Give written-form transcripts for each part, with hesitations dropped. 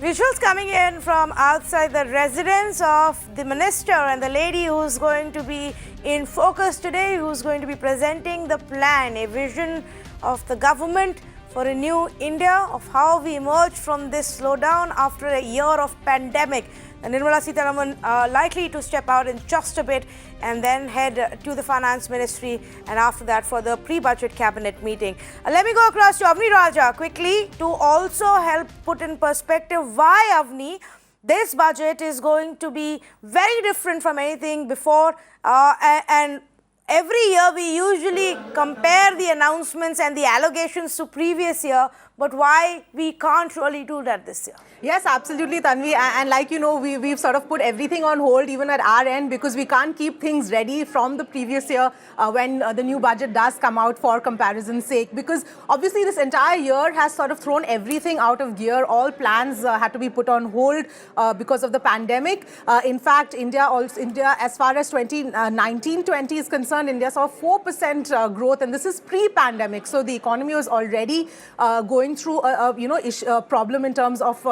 Visuals coming in from outside the residence of the minister and the lady who's going to be in focus today, who's going to be presenting the plan, a vision of the government for a new India, of how we emerge from this slowdown after a year of pandemic. And Nirmala Sitharaman likely to step out in just a bit and then head to the finance ministry, and after that for the pre-budget cabinet meeting. Let me go across to Avni Raja quickly to also help put in perspective why, Avni, this budget is going to be very different from anything before, and every year we usually compare the announcements and the allocations to previous year, but why we can't really do that this year? Yes, absolutely, Tanvi. And like you know, we've sort of put everything on hold even at our end because we can't keep things ready from the previous year when the new budget does come out for comparison's sake. Because obviously this entire year has sort of thrown everything out of gear. All plans had to be put on hold because of the pandemic. In fact, India, as far as 2019-20 is concerned, India saw 4% growth, and this is pre-pandemic. So the economy was already going through a problem in terms of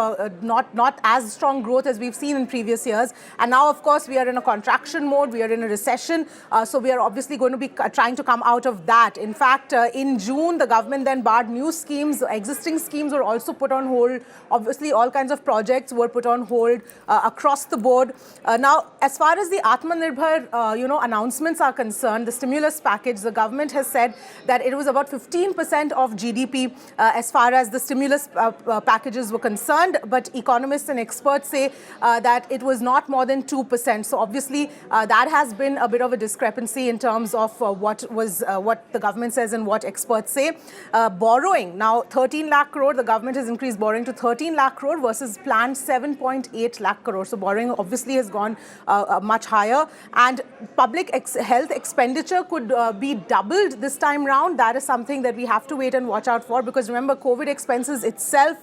not as strong growth as we've seen in previous years. And now, of course, we are in a contraction mode. We are in a recession. So we are obviously going to be trying to come out of that. In fact, in June, the government then barred new schemes. Existing schemes were also put on hold. Obviously, all kinds of projects were put on hold across the board. Now, as far as the Atmanirbhar, announcements are concerned, the stimulus package, the government has said that it was about 15% of GDP as far as the stimulus packages were concerned. But economists and experts say that it was not more than 2%. So obviously that has been a bit of a discrepancy in terms of what the government says and what experts say. Borrowing, now 13 lakh crore, the government has increased borrowing to 13 lakh crore versus planned 7.8 lakh crore. So borrowing obviously has gone much higher. And public health expenditure could be doubled this time round. That is something that we have to wait and watch out for, because remember, COVID expenses itself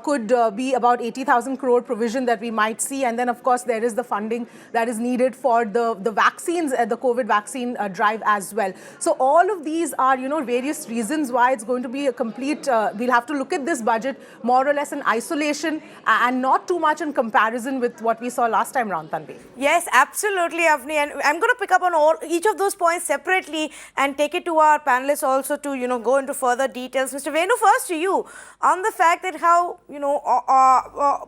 could be about 80,000 crore provision that we might see. And then, of course, there is the funding that is needed for the vaccines, the COVID vaccine drive as well. So all of these are, various reasons why it's going to be a complete, we'll have to look at this budget more or less in isolation and not too much in comparison with what we saw last time round, Tanvi. Yes, absolutely, Avni. And I'm going to pick up on each of those points separately and take it to our panelists also to, go into further details. Mr. Venu, first to you on the fact that how,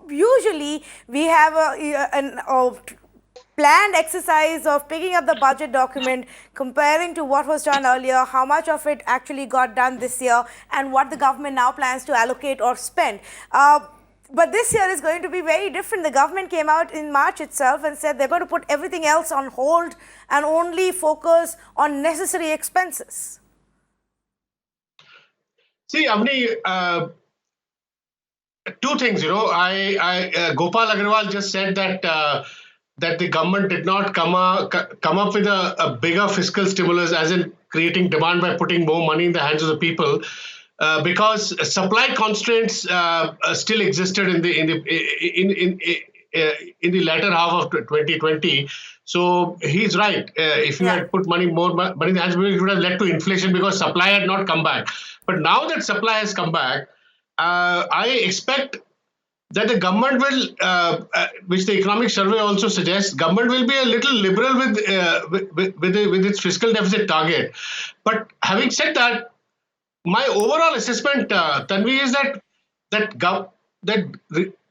usually we have a planned exercise of picking up the budget document, comparing to what was done earlier, how much of it actually got done this year, and what the government now plans to allocate or spend. But this year is going to be very different. The government came out in March itself and said they're going to put everything else on hold and only focus on necessary expenses. See, Avni, two things, Gopal Agarwal just said that that the government did not come up with a bigger fiscal stimulus, as in creating demand by putting more money in the hands of the people, because supply constraints still existed in the latter half of 2020. So he's right. If you had put more money in the hands of people, it would have led to inflation because supply had not come back. But now that supply has come back, I expect that the government will, which the economic survey also suggests, government will be a little liberal with its fiscal deficit target. But having said that, my overall assessment, Tanvi, is that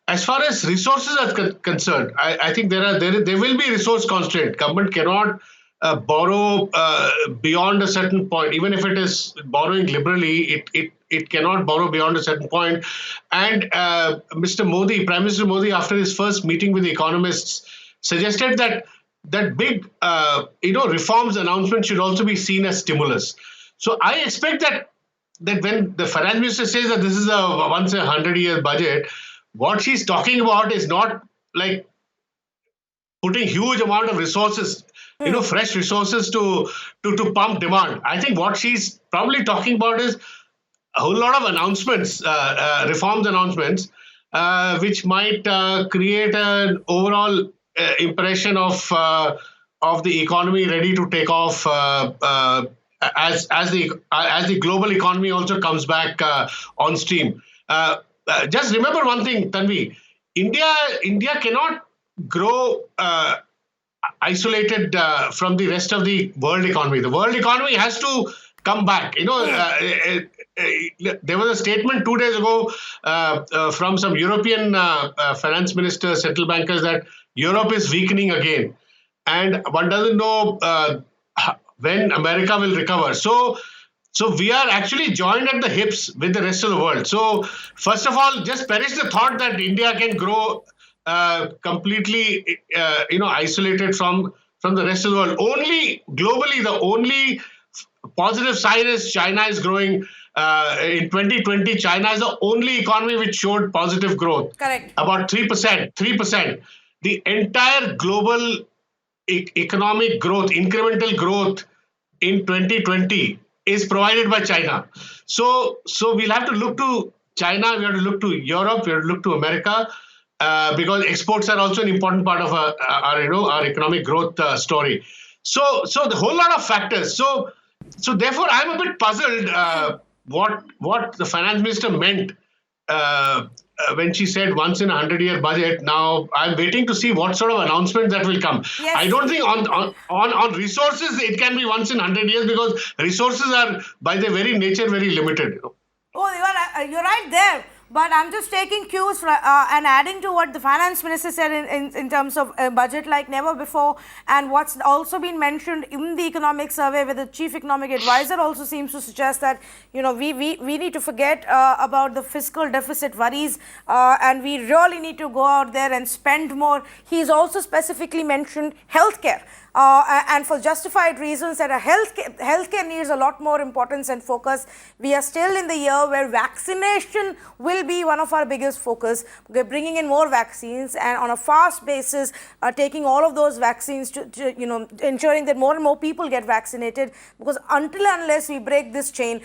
as far as resources are concerned, I think there will be resource constraint. Government cannot borrow beyond a certain point, even if it is borrowing liberally. It cannot borrow beyond a certain point. And Mr. Modi, Prime Minister Modi, after his first meeting with the economists, suggested that big reforms announcement should also be seen as stimulus. So I expect that when the finance minister says that this is a once 100-year budget, what she's talking about is not like putting huge amount of resources, fresh resources to pump demand. I think what she's probably talking about is a whole lot of announcements, reforms announcements, which might create an overall impression of the economy ready to take off as the global economy also comes back on stream. Just remember one thing, Tanvi. India cannot grow isolated from the rest of the world economy. The world economy has to come back. There was a statement 2 days ago from some European finance ministers, central bankers, that Europe is weakening again, and one doesn't know when America will recover. So we are actually joined at the hips with the rest of the world. So first of all, just perish the thought that India can grow completely, isolated from the rest of the world. Only globally, the only positive sign is China is growing. In 2020, China is the only economy which showed positive growth. Correct. About 3%. 3%. The entire global economic growth, incremental growth in 2020 is provided by China. So we'll have to look to China, we have to look to Europe, we have to look to America, because exports are also an important part of our economic growth story. So the whole lot of factors. So therefore, I'm a bit puzzled what the finance minister meant when she said once in a 100-year budget. Now I'm waiting to see what sort of announcement that will come. Yes. I don't think on resources it can be once in 100 years, because resources are by their very nature very limited. Oh, you're right there. But I'm just taking cues and adding to what the finance minister said in terms of a budget like never before, and what's also been mentioned in the economic survey, where the chief economic advisor also seems to suggest that we need to forget about the fiscal deficit worries, and we really need to go out there and spend more. He's also specifically mentioned healthcare. And for justified reasons, that healthcare needs a lot more importance and focus. We are still in the year where vaccination will be one of our biggest focus. We're bringing in more vaccines, and on a fast basis, taking all of those vaccines to ensuring that more and more people get vaccinated. Because unless we break this chain,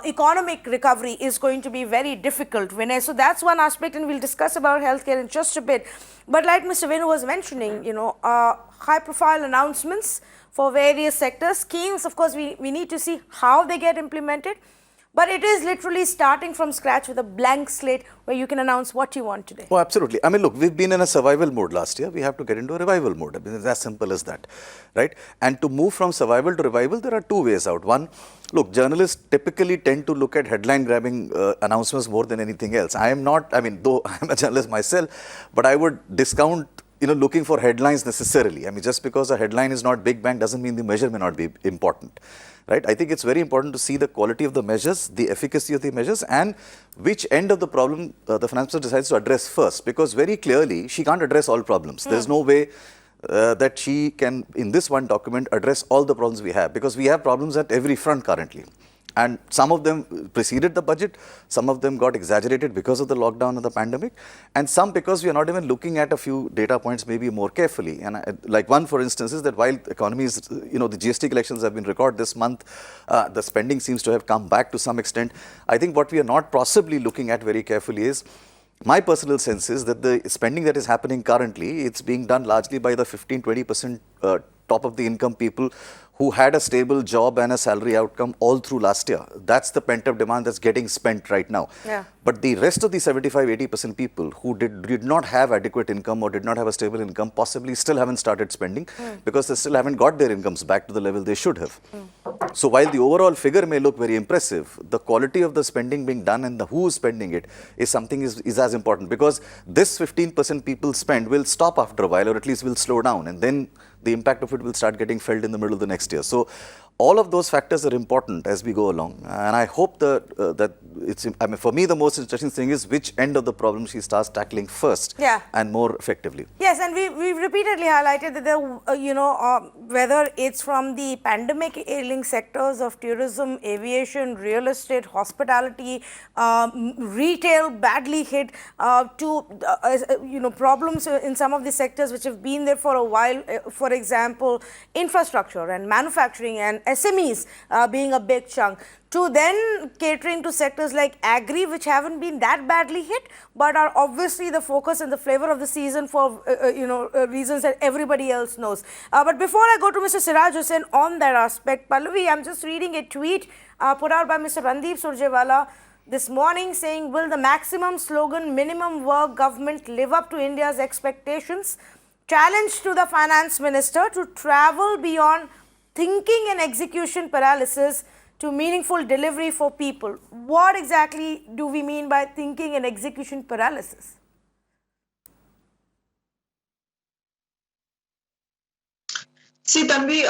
economic recovery is going to be very difficult, Vinay. So that's one aspect, and we'll discuss about healthcare in just a bit. But like Mr. Venu was mentioning, high-profile announcements for various sectors. Schemes, of course, we need to see how they get implemented. But it is literally starting from scratch with a blank slate where you can announce what you want today. Oh, absolutely. I mean, look, we've been in a survival mode last year. We have to get into a revival mode. I mean, it's as simple as that, right? And to move from survival to revival, there are two ways out. One, look, journalists typically tend to look at headline-grabbing announcements more than anything else. I am not, though I'm a journalist myself, but I would discount looking for headlines necessarily. I mean, just because a headline is not big bang doesn't mean the measure may not be important, right? I think it's very important to see the quality of the measures, the efficacy of the measures, and which end of the problem the finance minister decides to address first. Because very clearly, she can't address all problems. There's no way that she can, in this one document, address all the problems we have. Because we have problems at every front currently. And some of them preceded the budget, some of them got exaggerated because of the lockdown and the pandemic, and some because we are not even looking at a few data points maybe more carefully. And like one, for instance, is that while the economy is, the GST collections have been recorded this month, the spending seems to have come back to some extent. I think what we are not possibly looking at very carefully is, my personal sense is that the spending that is happening currently, it's being done largely by the 15-20% top of the income people who had a stable job and a salary outcome all through last year. That's the pent-up demand that's getting spent right now. Yeah. But the rest of the 75-80% people who did not have adequate income or did not have a stable income possibly still haven't started spending because they still haven't got their incomes back to the level they should have. So while the overall figure may look very impressive, the quality of the spending being done and the who is spending it is something is as important, because this 15% people spend will stop after a while, or at least will slow down, and then the impact of it will start getting felt in the middle of the next year. So all of those factors are important as we go along, and I hope that it's, for me, the most interesting thing is which end of the problem she starts tackling first and more effectively. Yes, and we've repeatedly highlighted that there, whether it's from the pandemic ailing sectors of tourism, aviation, real estate, hospitality, retail badly hit, to problems in some of the sectors which have been there for a while. For example, infrastructure and manufacturing and SMEs being a big chunk, to then catering to sectors like agri, which haven't been that badly hit, but are obviously the focus and the flavor of the season for reasons that everybody else knows. But before I go to Mr. Siraj Hussain on that aspect, Pallavi, I'm just reading a tweet put out by Mr. Randeep Surjewala. this morning saying, will the maximum slogan minimum work government live up to India's expectations? Challenge to the finance minister to travel beyond thinking and execution paralysis to meaningful delivery for people. What exactly do we mean by thinking and execution paralysis? See, Tanvi,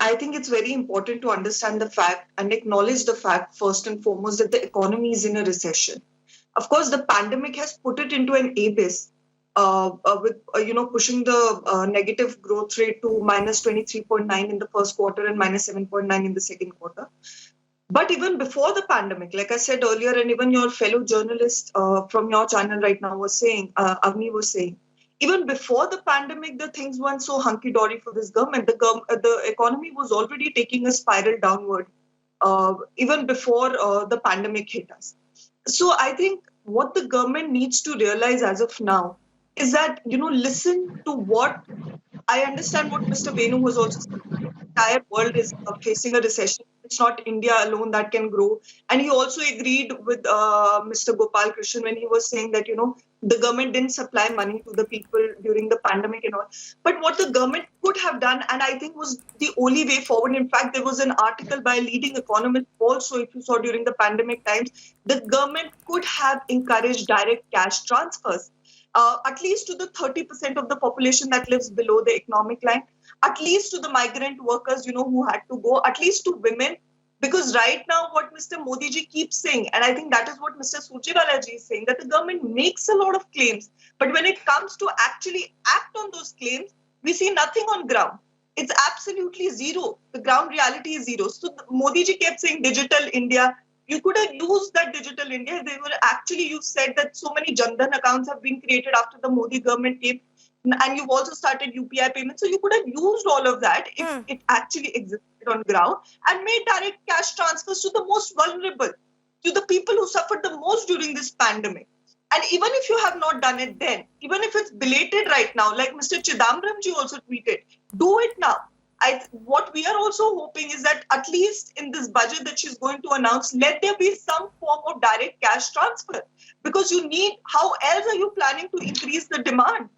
I think it's very important to understand the fact and acknowledge the fact, first and foremost, that the economy is in a recession. Of course, the pandemic has put it into an abyss, with pushing the negative growth rate to minus 23.9 in the first quarter and minus 7.9 in the second quarter. But even before the pandemic, like I said earlier, and even your fellow journalist from your channel right now was saying, Agni was saying, even before the pandemic, the things weren't so hunky-dory for this government. The economy was already taking a spiral downward, even before the pandemic hit us. So I think what the government needs to realize as of now is that, listen to what, I understand what Mr. Venu was also saying. The entire world is facing a recession. It's not India alone that can grow. And he also agreed with Mr. Gopal Krishnan when he was saying that, the government didn't supply money to the people during the pandemic and all. But what the government could have done, and I think was the only way forward, in fact, there was an article by a leading economist also, if you saw during the pandemic times, the government could have encouraged direct cash transfers. At least to the 30% of the population that lives below the economic line, at least to the migrant workers, who had to go, at least to women. Because right now, what Mr. Modi ji keeps saying, and I think that is what Mr. Surjewala ji is saying, that the government makes a lot of claims. But when it comes to actually act on those claims, we see nothing on ground. It's absolutely zero. The ground reality is zero. So Modi ji kept saying digital India. You could have used that digital India. You said that so many Jan Dhan accounts have been created after the Modi government came. And you've also started UPI payments. So you could have used all of that if it actually existed on ground and made direct cash transfers to the most vulnerable, to the people who suffered the most during this pandemic. And even if you have not done it then, even if it's belated right now, like Mr. Chidambaram ji also tweeted, do it now. What we are also hoping is that at least in this budget that she's going to announce, let there be some form of direct cash transfer. Because how else are you planning to increase the demand?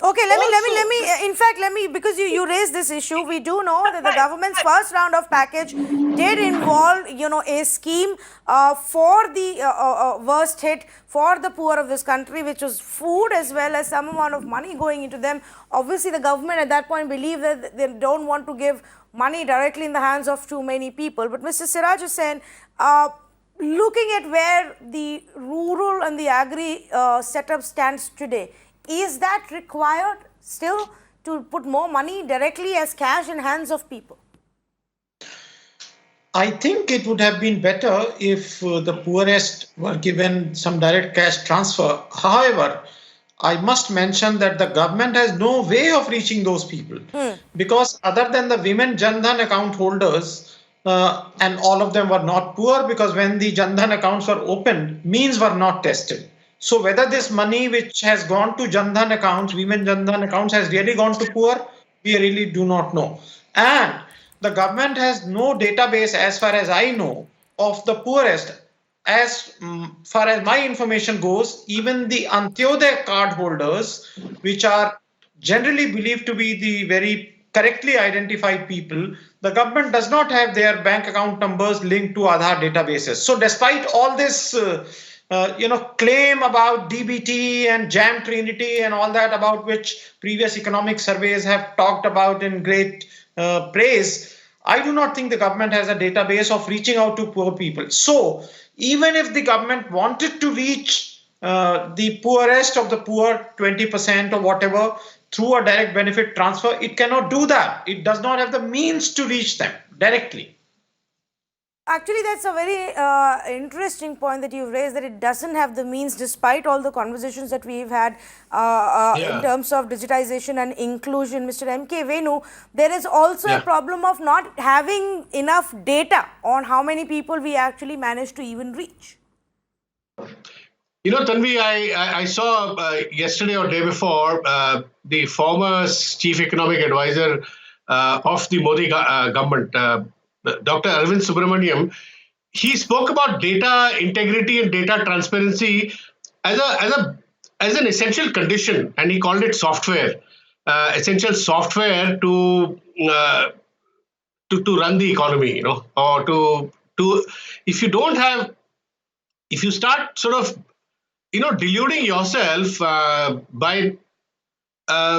Okay, let me, because you raised this issue, we do know that the government's first round of package did involve, a scheme for the worst hit for the poor of this country, which was food as well as some amount of money going into them. Obviously, the government at that point believed that they don't want to give money directly in the hands of too many people. But Mr. Siraj Hussain, looking at where the rural and the agri setup stands today, is that required still to put more money directly as cash in hands of people? I think it would have been better if the poorest were given some direct cash transfer. However, I must mention that the government has no way of reaching those people because other than the women Jan Dhan account holders, and all of them were not poor because when the Jan Dhan accounts were opened, means were not tested. So whether this money which has gone to Jan Dhan accounts, women Jan Dhan accounts, has really gone to poor, we really do not know. And the government has no database, as far as I know, of the poorest. As far as my information goes, even the Antyodaya card holders, which are generally believed to be the very correctly identified people, the government does not have their bank account numbers linked to Aadhaar databases. So despite all this claim about DBT and Jam Trinity and all that, about which previous economic surveys have talked about in great praise, I do not think the government has a database of reaching out to poor people. So even if the government wanted to reach the poorest of the poor, 20% or whatever, through a direct benefit transfer, it cannot do that. It does not have the means to reach them directly. Actually, that's a very interesting point that you've raised, that it doesn't have the means, despite all the conversations that we've had in terms of digitization and inclusion. Mr. M.K. Venu, there is also a problem of not having enough data on how many people we actually managed to even reach. Tanvi, I saw yesterday or day before the former chief economic advisor of the Modi government, Dr. Arvind Subramaniam. he spoke about data integrity and data transparency as an essential condition, and he called it software, essential software to run the economy, or to if you start sort of deluding yourself by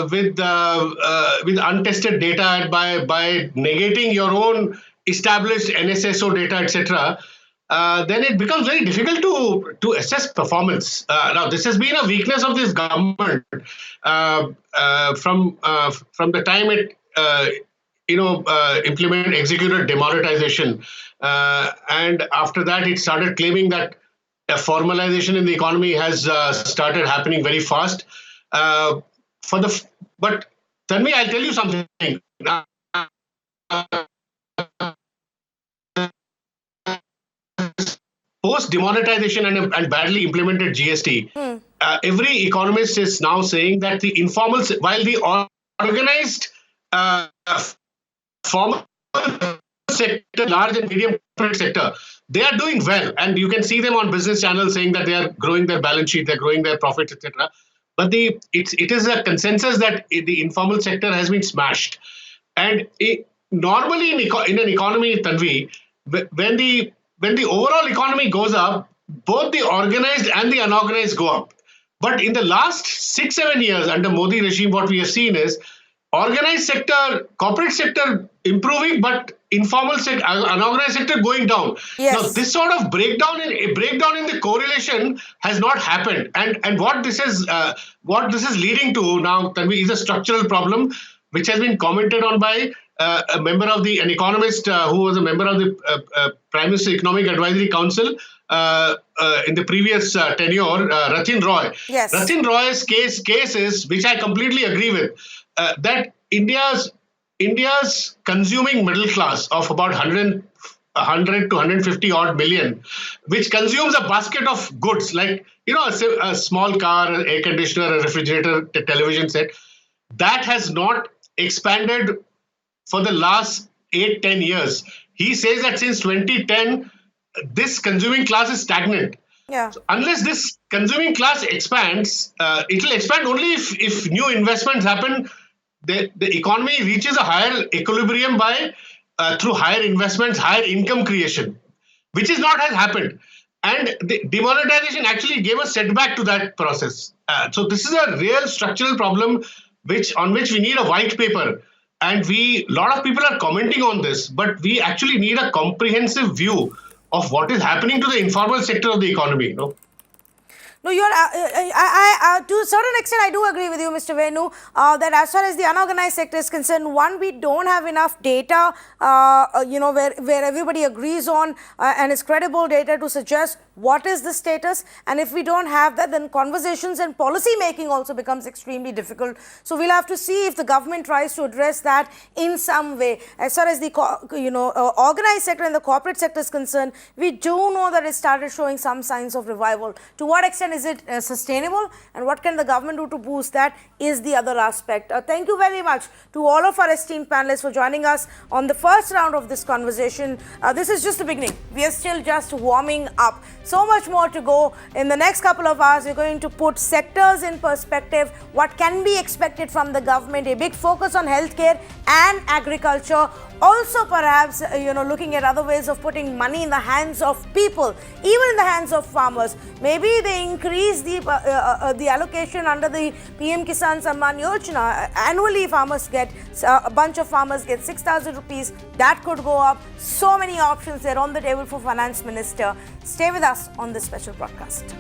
with untested data and by negating your own established NSSO data, etc., then it becomes very difficult to assess performance. Now, this has been a weakness of this government from the time it executed demonetization, and after that it started claiming that formalization in the economy has started happening very fast. But Tanvi, I'll tell you something. Post demonetization and badly implemented GST, every economist is now saying that the informal, while the organized formal sector, large and medium corporate sector, they are doing well, and you can see them on business channels saying that they are growing their balance sheet, they're growing their profits, etc. But it is a consensus that the informal sector has been smashed. And normally in an economy, Tanvi, when the overall economy goes up, both the organized and the unorganized go up. But in the last 6-7 years under Modi regime, what we have seen is organized sector, corporate sector improving, but informal sector, unorganized sector going down. Yes. Now, this sort of breakdown in the correlation has not happened, and what this is leading to now, Tanvi, is a structural problem which has been commented on by an economist who was a member of the Prime Minister Economic Advisory Council in the previous tenure, Ratin Roy. Yes. Ratin Roy's case is, which I completely agree with, that India's consuming middle class of about 100 to 150 odd million, which consumes a basket of goods like a small car, an air conditioner, a refrigerator, a television set, that has not expanded for the last 8-10 years. He says that since 2010, this consuming class is stagnant. Yeah. So unless this consuming class expands, it will expand only if new investments happen. The economy reaches a higher equilibrium through higher investments, higher income creation, which is not has happened. And the demonetization actually gave a setback to that process. So this is a real structural problem on which we need a white paper. And a lot of people are commenting on this, but we actually need a comprehensive view of what is happening to the informal sector of the economy. No, you're. To a certain extent, I do agree with you, Mr. Venu, that as far as the unorganized sector is concerned, one, we don't have enough data, where everybody agrees on and is credible data to suggest what is the status. And if we don't have that, then conversations and policy making also becomes extremely difficult. So we'll have to see if the government tries to address that in some way. As far as the organized sector and the corporate sector is concerned, we do know that it started showing some signs of revival. To what extent is it sustainable, and what can the government do to boost that is the other aspect. Thank you very much to all of our esteemed panelists for joining us on the first round of this conversation. This is just the beginning. We are still just warming up. So much more to go. In the next couple of hours, we're going to put sectors in perspective, what can be expected from the government, a big focus on healthcare and agriculture. Also, perhaps, looking at other ways of putting money in the hands of people, even in the hands of farmers. Maybe they increase the allocation under the PM Kisan Samman Yojana. Annually, a bunch of farmers get 6,000 rupees. That could go up. So many options there on the table for Finance Minister. Stay with us on this special broadcast.